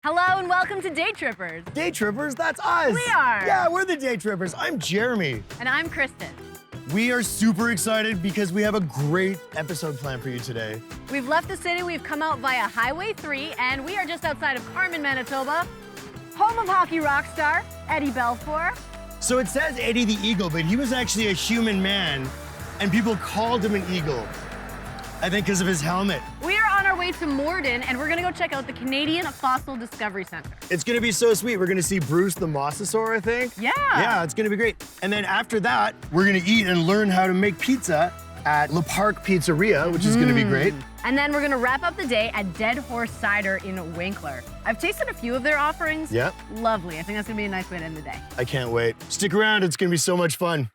Hello and welcome to Day Trippers. Day Trippers, that's us. We are. Yeah, we're the Day Trippers. I'm Jeremy. And I'm Kristen. We are super excited because we have a great episode planned for you today. We've left the city, we've come out via Highway 3, and we are just outside of Carmen, Manitoba, home of hockey rock star Eddie Belfour. So it says Eddie the Eagle, but he was actually a human man, and people called him an eagle. I think because of his helmet. We are on our way to Morden, and we're gonna go check out the Canadian Fossil Discovery Center. It's gonna be so sweet. We're gonna see Bruce the Mosasaur, I think. Yeah. Yeah, it's gonna be great. And then after that, we're gonna eat and learn how to make pizza at Leparq Pizzeria, which is gonna be great. And then we're gonna wrap up the day at Dead Horse Cider in Winkler. I've tasted a few of their offerings. Yep. Lovely. I think that's gonna be a nice way to end the day. I can't wait. Stick around, it's gonna be so much fun.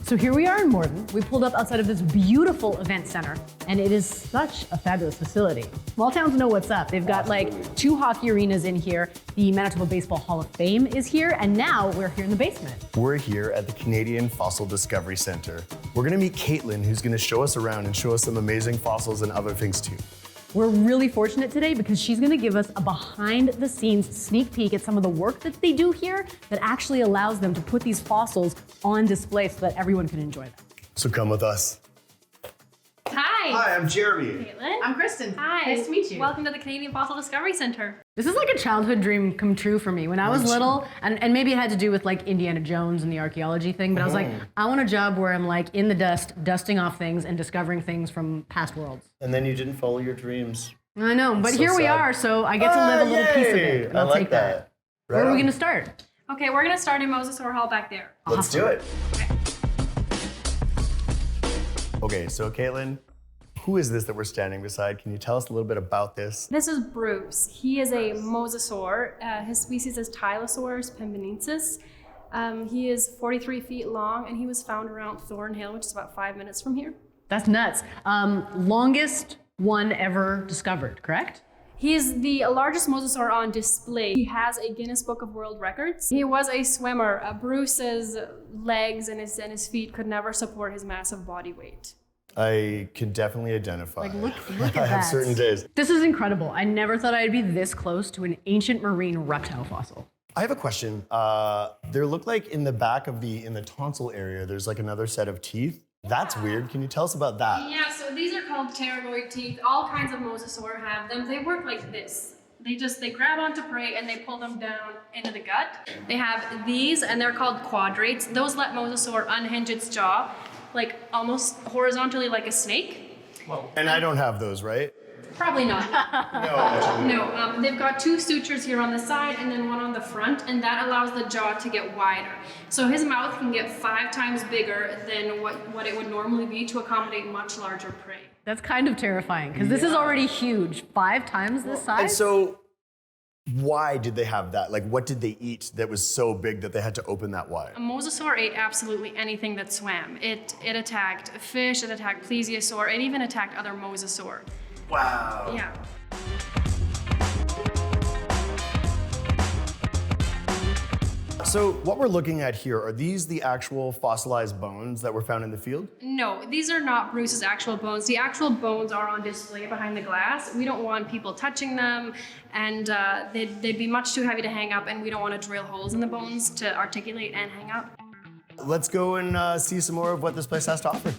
So here we are in Morden. We pulled up outside of this beautiful event center, and it is such a fabulous facility. Small towns know what's up. They've got like 2 hockey arenas in here. The Manitoba Baseball Hall of Fame is here, and now we're here in the basement. We're here at the Canadian Fossil Discovery Center. We're gonna meet Caitlin, who's gonna show us around and show us some amazing fossils and other things too. We're really fortunate today because she's gonna give us a behind-the-scenes sneak peek at some of the work that they do here that actually allows them to put these fossils on display so that everyone can enjoy them. So come with us. Hi. Hi, I'm Jeremy. Caitlin. I'm Kristen. Hi. Nice to meet you. Welcome to the Canadian Fossil Discovery Center. This is like a childhood dream come true for me. When I was little, and maybe it had to do with like Indiana Jones and the archaeology thing, but I was like, I want a job where I'm like in the dust, dusting off things and discovering things from past worlds. And then you didn't follow your dreams. I know, but so here we sad. are, so I get to live a little piece of Yay! it. And I I'll like take that. Right Where are we on. gonna start? Okay, we're gonna start in Mosasaur Hall back there. Let's do it. Okay, so Caitlin, who is this that we're standing beside? Can you tell us a little bit about this? This is Bruce. He is a mosasaur. His species is Tylosaurus pembinensis. He is 43 feet long, and he was found around Thornhill, which is about 5 minutes from here. That's nuts. Longest one ever discovered, correct? He is the largest mosasaur on display. He has a Guinness Book of World Records. He was a swimmer. Bruce's legs and his feet could never support his massive body weight. I can definitely identify. Like, look at I have that. certain days. This is incredible. I never thought I'd be this close to an ancient marine reptile fossil. I have a question. There look like in the back of in the tonsil area, there's like another set of teeth. That's weird. Can you tell us about that? Yeah, so these are called pterygoid teeth. All kinds of mosasaur have them. They work like this. They grab onto prey and they pull them down into the gut. They have these and they're called quadrates. Those let mosasaur unhinge its jaw, like almost horizontally like a snake. And I don't have those, right? Probably not. No. No, they've got 2 sutures here on the side and then one on the front, and that allows the jaw to get wider. So his mouth can get 5 times bigger than what it would normally be to accommodate much larger prey. That's kind of terrifying because this is already huge. 5 times this size. And so, why did they have that? Like, what did they eat that was so big that they had to open that wide? A mosasaur ate absolutely anything that swam. It attacked fish, it attacked plesiosaur, it even attacked other mosasaur. Wow. Yeah. So what we're looking at here, are these the actual fossilized bones that were found in the field? No, these are not Bruce's actual bones. The actual bones are on display behind the glass. We don't want people touching them, and they'd be much too heavy to hang up, and we don't want to drill holes in the bones to articulate and hang up. Let's go and see some more of what this place has to offer.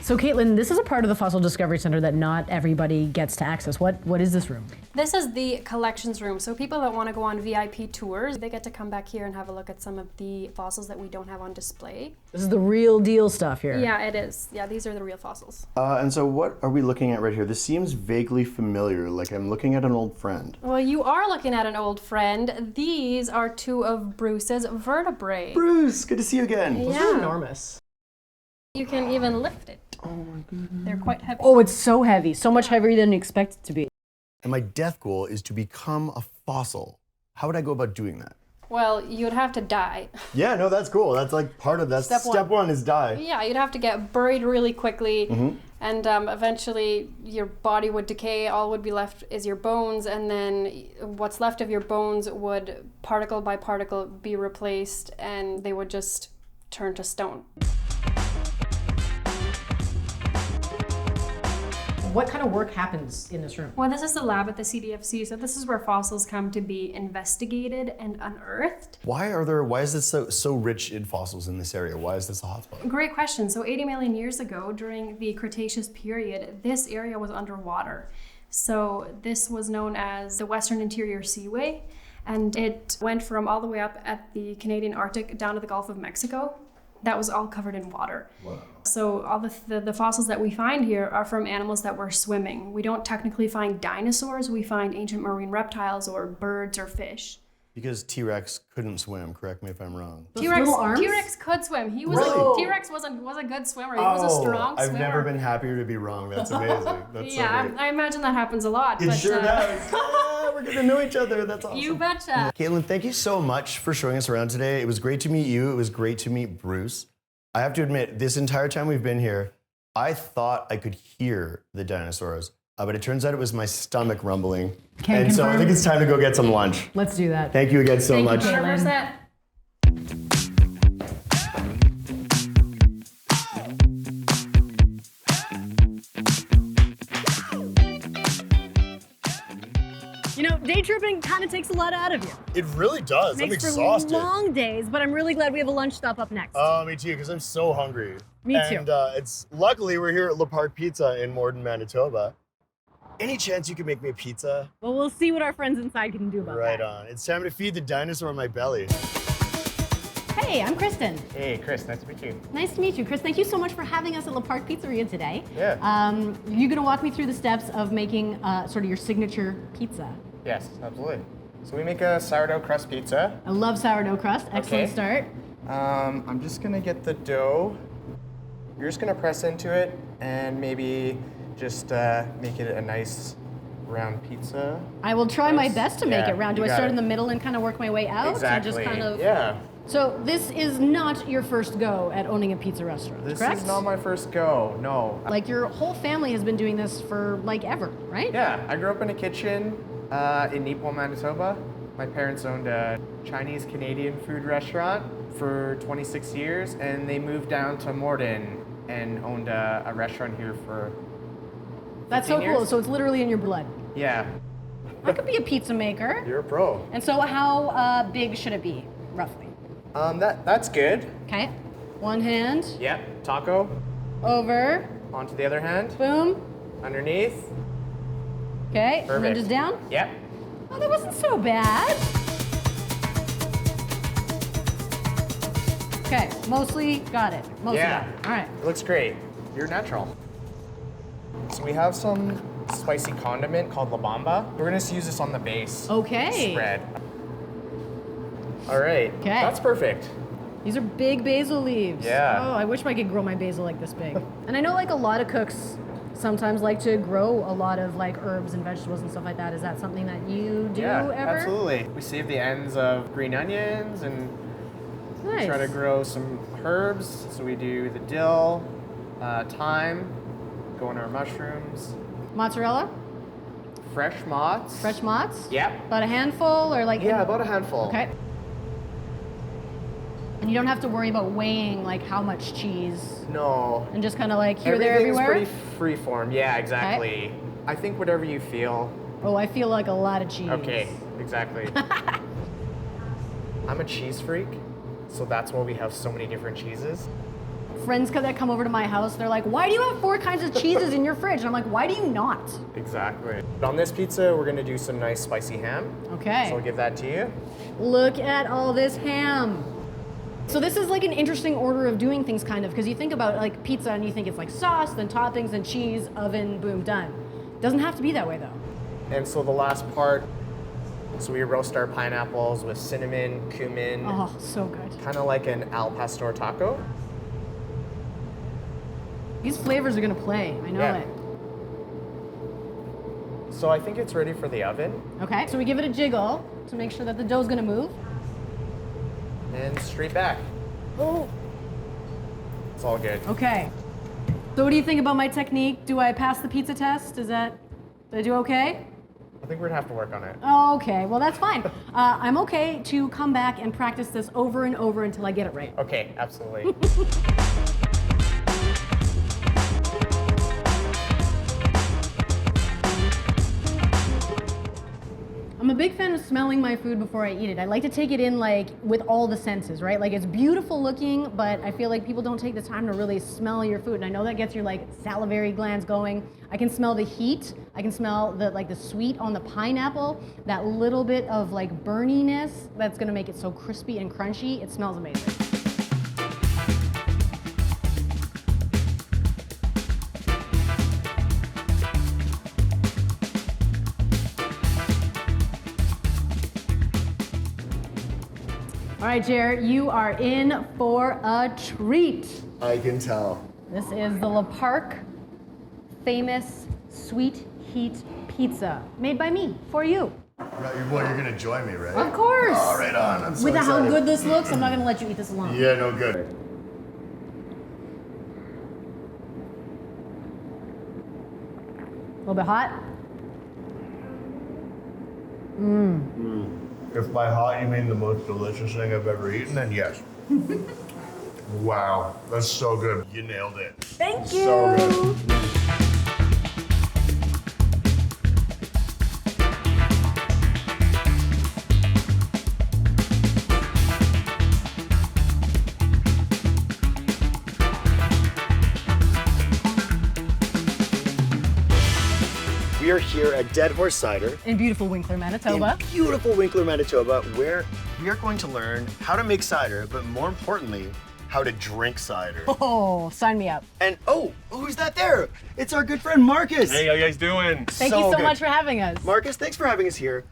So Caitlin, this is a part of the Fossil Discovery Center that not everybody gets to access. What is this room? This is the collections room. So people that want to go on VIP tours, they get to come back here and have a look at some of the fossils that we don't have on display. This is the real deal stuff here. Yeah, it is. Yeah, these are the real fossils. And so what are we looking at right here? This seems vaguely familiar, like I'm looking at an old friend. Well, you are looking at an old friend. These are two of Bruce's vertebrae. Bruce, good to see you again. Yeah. Those are enormous. You can even lift it. Oh my goodness. They're quite heavy. Oh, it's so heavy. So much heavier than you expect it to be. And my death goal is to become a fossil. How would I go about doing that? Well, you'd have to die. Yeah, no, that's cool. That's like part of that. Step one is die. Yeah, you'd have to get buried really quickly, and eventually your body would decay. All would be left is your bones, and then what's left of your bones would particle by particle be replaced, and they would just turn to stone. What kind of work happens in this room? Well, this is the lab at the CDFC, so this is where fossils come to be investigated and unearthed. Why is this so rich in fossils in this area? Why is this a hotspot? Great question. So 80 million years ago, during the Cretaceous period, this area was underwater. So this was known as the Western Interior Seaway, and it went from all the way up at the Canadian Arctic down to the Gulf of Mexico. That was all covered in water. Wow. So all the fossils that we find here are from animals that were swimming. We don't technically find dinosaurs, we find ancient marine reptiles or birds or fish. Because T-Rex couldn't swim, correct me if I'm wrong. T-Rex could swim. He was Really? T-Rex was a good swimmer. He was a strong swimmer. I've never been happier to be wrong. That's amazing. That's yeah, so great. I imagine that happens a lot. It but, sure does. We're gonna know each other. That's awesome. You betcha. Caitlin, thank you so much for showing us around today. It was great to meet you. It was great to meet Bruce. I have to admit, this entire time we've been here, I thought I could hear the dinosaurs, but it turns out it was my stomach rumbling. Can So I confirm. think it's time to go get some lunch. Let's do that. Thank you again so much. Caitlin. 100%. You know, day tripping kind of takes a lot out of you. It really does. I'm Makes exhausted. for long days, but I'm really glad we have a lunch stop up next. Oh, me too, because I'm so hungry. Me too. And luckily we're here at Leparq Pizza in Morden, Manitoba. Any chance you could make me a pizza? Well, we'll see what our friends inside can do about Right that. on. It's time to feed the dinosaur in my belly. Hey, I'm Kristen. Hey, Chris, nice to meet you. Nice to meet you. Chris, thank you so much for having us at Leparq Pizzeria today. Yeah. You're gonna walk me through the steps of making sort of your signature pizza. Yes, absolutely. So we make a sourdough crust pizza. I love sourdough crust. Excellent Okay. start. I'm just gonna get the dough. You're just gonna press into it and maybe just make it a nice round pizza. I will try my Yes. best to make Yeah, it round. Do you I got start it. in the middle and kind of work my way out? Exactly. Or just kind of... Yeah. So this is not your first go at owning a pizza restaurant, This correct? is not my first go. No. Like your whole family has been doing this for like ever, right? Yeah, I grew up in a kitchen in Leparq, Manitoba. My parents owned a Chinese-Canadian food restaurant for 26 years, and they moved down to Morden and owned a restaurant here for 15 That's so years. cool. So it's literally in your blood. Yeah. I could be a pizza maker. You're a pro. And so how big should it be, roughly? That's good. Okay. One hand, Yep. Taco. over, Onto the other hand. boom. Underneath. Okay, and then Perfect. just down. Yep. Oh, that wasn't so bad. Okay, mostly got it. Mostly Yeah. got it. All right. It looks great. You're natural. So we have some spicy condiment called La Bamba. We're gonna use this on the base Okay. spread. All right. Okay. That's perfect. These are big basil leaves. Yeah. Oh, I wish I could grow my basil like this big. And I know like a lot of cooks sometimes like to grow a lot of like herbs and vegetables and stuff like that. Is that something that you do Yeah, ever? absolutely. We save the ends of green onions and Nice. try to grow some herbs. So we do the dill, thyme, go on our mushrooms, Mozzarella? fresh mozz. Fresh mozz? Yep. About a handful or like? Yeah, about a handful. Okay. And you don't have to worry about weighing like how much cheese No. and just kind of like here, there, Everything's everywhere? pretty free form. Yeah, exactly. I think whatever you feel. Oh, I feel like a lot of cheese. Okay, exactly. I'm a cheese freak, so that's why we have so many different cheeses. friends that come over to my house, they're like, why do you have 4 kinds of cheeses in your fridge? And I'm like, why do you not? Exactly. On this pizza, we're gonna do some nice spicy ham. Okay. So I'll give that to you. Look at all this ham. So this is like an interesting order of doing things kind of, because you think about like pizza and you think it's like sauce, then toppings, then cheese, oven, boom, done. Doesn't have to be that way though. And so the last part, so we roast our pineapples with cinnamon, cumin. Oh, so good. Kind of like an al pastor taco. These flavors are gonna play, I know Yeah. it. So I think it's ready for the oven. Okay, so we give it a jiggle to make sure that the dough's gonna move. And straight back. Oh. It's all good. Okay. So what do you think about my technique? Do I pass the pizza test? Did I do okay? I think we're gonna have to work on it. Oh, okay, well that's fine. I'm okay to come back and practice this over and over until I get it right. Okay, absolutely. I'm a big fan of smelling my food before I eat it. I like to take it in like with all the senses, right? Like it's beautiful looking, but I feel like people don't take the time to really smell your food. And I know that gets your like salivary glands going. I can smell the heat. I can smell the sweet on the pineapple, that little bit of like burniness that's gonna make it so crispy and crunchy. It smells amazing. All right, Jared, you are in for a treat. I can tell. This is the Leparq famous sweet heat pizza, made by me, for you. Right, well, you're gonna join me, right? Of course. Oh, right on. I'm so With how excited. good this looks, I'm not gonna let you eat this alone. Yeah, no good. A little bit hot. If by hot you mean the most delicious thing I've ever eaten, then yes. Wow, that's so good. You nailed it. Thank you. So good. We are here at Dead Horse Cider In beautiful Winkler, Manitoba. in beautiful Winkler, Manitoba, where we are going to learn how to make cider, but more importantly, how to drink cider. Oh, sign me up. And oh, who's that there? It's our good friend Marcus. Hey, how you guys doing? Thank you so good. much for having us. Marcus, thanks for having us here.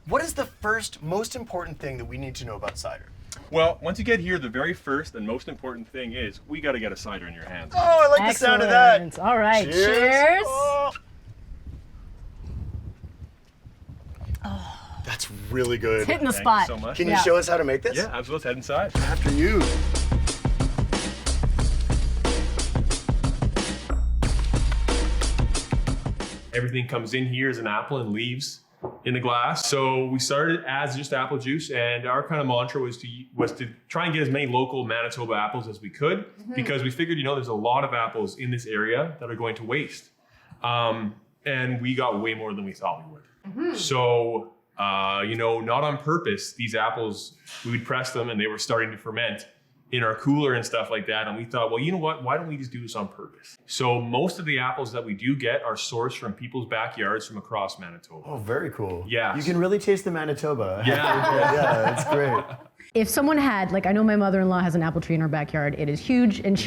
What is the first, most important thing that we need to know about cider? Well, once you get here, the very first and most important thing is we got to get a cider in your hands. Oh, I like the sound of that. Excellent. All right, Cheers. cheers. Oh. That's really good. It's hitting the Thank spot. you so much. Can you Yeah. show us how to make this? Yeah, absolutely. Let's head inside. After you. Everything comes in here as an apple and leaves in the glass. So we started as just apple juice, and our kind of mantra was to try and get as many local Manitoba apples as we could, because we figured, there's a lot of apples in this area that are going to waste. And we got way more than we thought we would. So, not on purpose, these apples, we would press them and they were starting to ferment in our cooler and stuff like that. And we thought, well, you know what? Why don't we just do this on purpose? So most of the apples that we do get are sourced from people's backyards from across Manitoba. Oh, very cool. Yeah. You can really taste the Manitoba. Yeah. Yeah, that's great. If someone had, like I know my mother-in-law has an apple tree in her backyard, it is huge, and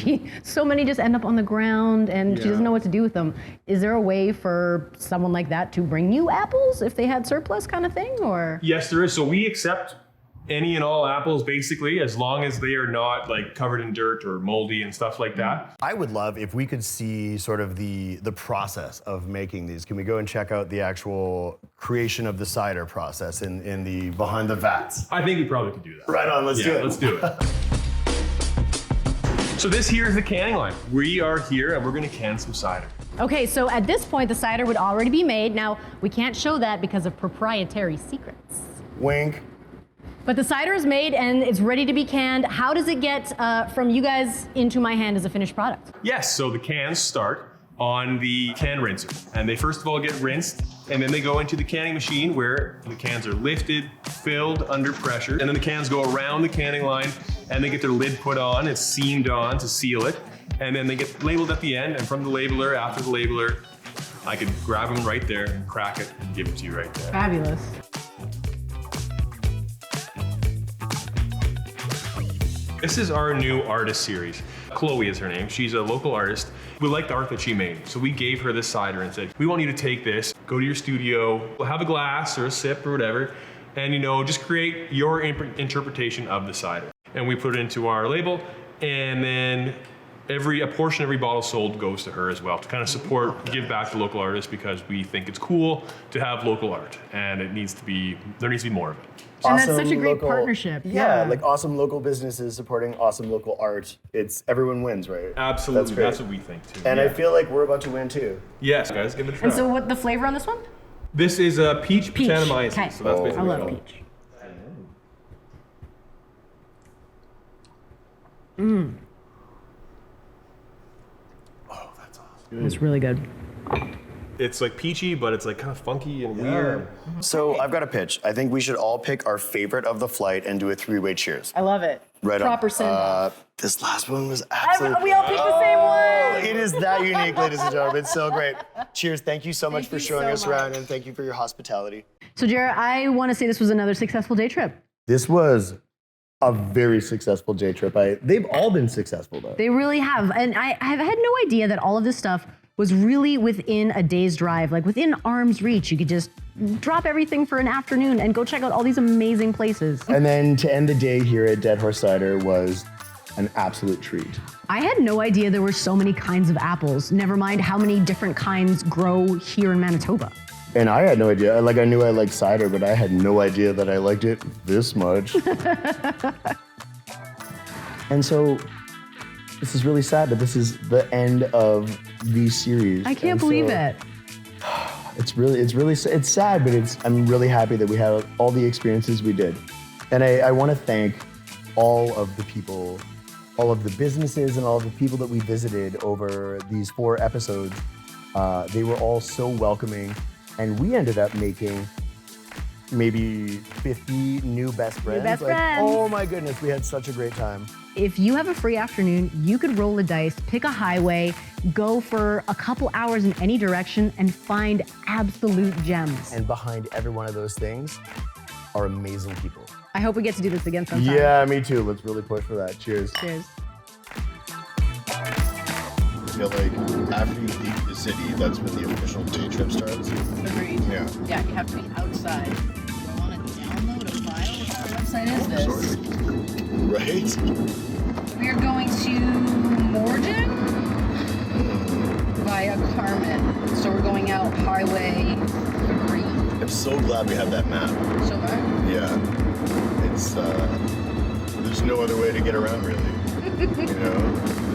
so many just end up on the ground and she doesn't know what to do with them. Is there a way for someone like that to bring you apples if they had surplus kind of thing, or? Yes, there is. So we accept any and all apples basically, as long as they are not like covered in dirt or moldy and stuff like that. I would love if we could see sort of the process of making these. Can we go and check out the actual creation of the cider process in the behind the vats? I think we probably could do that. Right on, let's do it. Let's do it. So this here is the canning line. We are here and we're gonna can some cider. Okay, so at this point, the cider would already be made. Now, we can't show that because of proprietary secrets. Wink. But the cider is made and it's ready to be canned. How does it get from you guys into my hand as a finished product? Yes, so the cans start on the can rinser. And they first of all get rinsed, and then they go into the canning machine where the cans are lifted, filled under pressure, and then the cans go around the canning line and they get their lid put on. It's seamed on to seal it, and then they get labeled at the end. And from the labeler, after the labeler, I could grab them right there and crack it and give it to you right there. Fabulous. This is our new artist series. Chloe is her name. She's a local artist. We liked the art that she made, so we gave her this cider and said, we want you to take this, go to your studio, have a glass or a sip or whatever, and just create your interpretation of the cider. And we put it into our label, and then a portion of every bottle sold goes to her as well to kind of support, give back to local artists, because we think it's cool to have local art, and there needs to be more of it. And that's Awesome such a great local- partnership. Yeah, like awesome local businesses supporting awesome local art. It's everyone wins, right? Absolutely, great. that's what we think too. And yeah. I feel like we're about to win too. Yes, guys, give it a try. And so what the flavor on this one? This is a peach Peach. Brettanomyces, Okay. so that's Oh. basically I love all. peach. Oh, that's awesome. It's really good. It's like peachy, but it's like kind of funky and weird. So I've got a pitch. I think we should all pick our favorite of the flight and do a three-way cheers. I love it. Right Proper on. send-off. This last one was absolutely. We all picked the same one. It is that unique, ladies and gentlemen. It's so great. Cheers. Thank you so much Thank for you showing so us around, much. and thank you for your hospitality. So Jared, I want to say this was another successful day trip. This was a very successful J trip. They've all been successful though. They really have. And I have had no idea that all of this stuff was really within a day's drive, like within arm's reach. You could just drop everything for an afternoon and go check out all these amazing places. And then to end the day here at Dead Horse Cider was an absolute treat. I had no idea there were so many kinds of apples, never mind how many different kinds grow here in Manitoba. And I had no idea. Like I knew I liked cider, but I had no idea that I liked it this much. And so this is really sad, but this is the end of the series. I can't And believe so it. It's sad, but I'm really happy that we had all the experiences we did. And I want to thank all of the people, all of the businesses, and all of the people that we visited over these 4 episodes. They were all so welcoming, and we ended up making maybe 50 new best friends. best friends. Oh my goodness, we had such a great time. If you have a free afternoon, you could roll the dice, pick a highway, go for a couple hours in any direction, and find absolute gems. And behind every one of those things are amazing people. I hope we get to do this again sometime. Yeah, me too. Let's really push for that. Cheers. Cheers. I feel like after you leave the city, that's when the official day trip starts. Agreed. Yeah. Yeah, you have to be outside. Do I want to download a file? What website is this? Right? We are going to Morden via Carmen. So we're going out Highway 3. I'm so glad we have that map. So far. Yeah. It's, there's no other way to get around really. You know?